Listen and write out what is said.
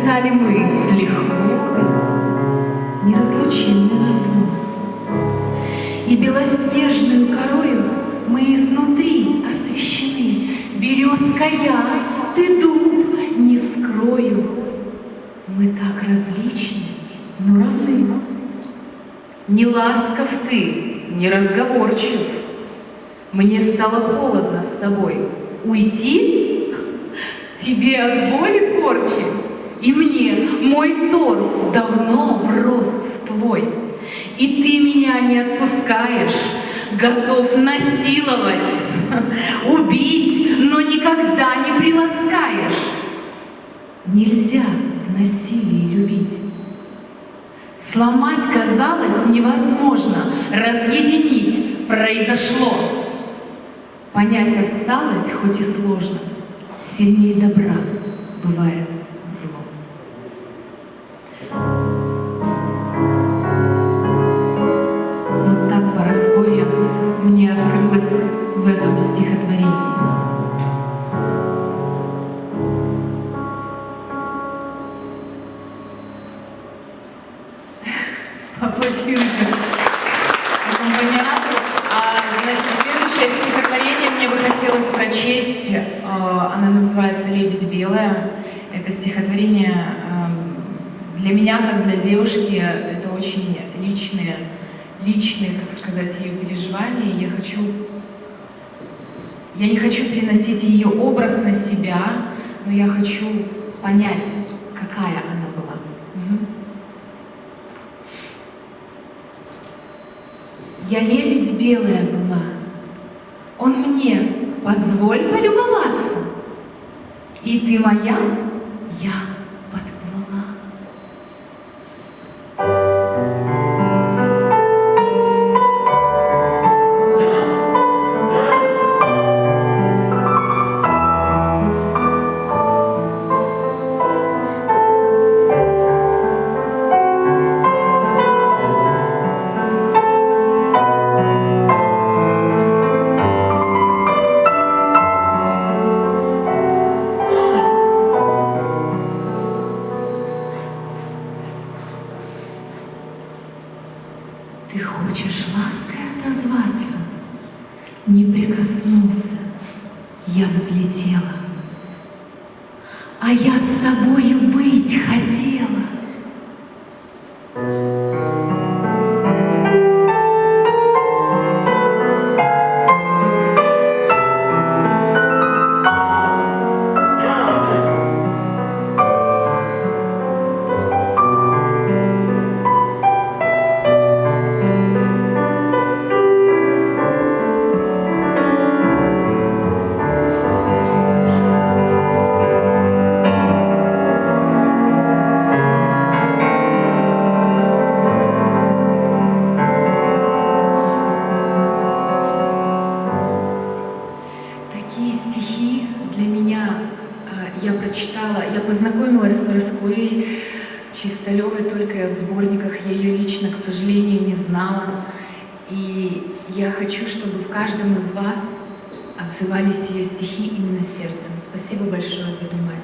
Стали мы с лихвой, неразлучимы назло, и белоснежную корою мы изнутри освещены. Березка я, ты дуб, не скрою. Мы так различны, но равны. Не ласков ты, не разговорчив. Мне стало холодно с тобой. Уйти? Тебе от боли корчи? И мне мой торс давно врос в твой. И ты меня не отпускаешь, готов насиловать, убить, но никогда не приласкаешь. Нельзя в насилии любить. Сломать казалось невозможно, разъединить произошло. Понять осталось, хоть и сложно, сильнее добра бывает зло. Вот так Парасковья мне открылась в этом стихотворении. Аплодируйте аккомпаниатору. Значит, следующее стихотворение мне бы хотелось прочесть. Оно называется «Лебедь белая». Это стихотворение для меня, как для девушки, это очень личные, как сказать, ее переживания. Я не хочу переносить ее образ на себя, но я хочу понять, какая она была. Я лебедь белая была, он мне позволь полюбоваться, и ты моя, я подплыла. Ты хочешь лаской отозваться? Не прикоснулся, я взлетела, а я с тобою быть хотела. Стихи для меня я познакомилась с Парасковьей Чисталевой только в сборниках, я ее лично, к сожалению, не знала. И я хочу, чтобы в каждом из вас отзывались ее стихи именно сердцем. Спасибо большое за внимание.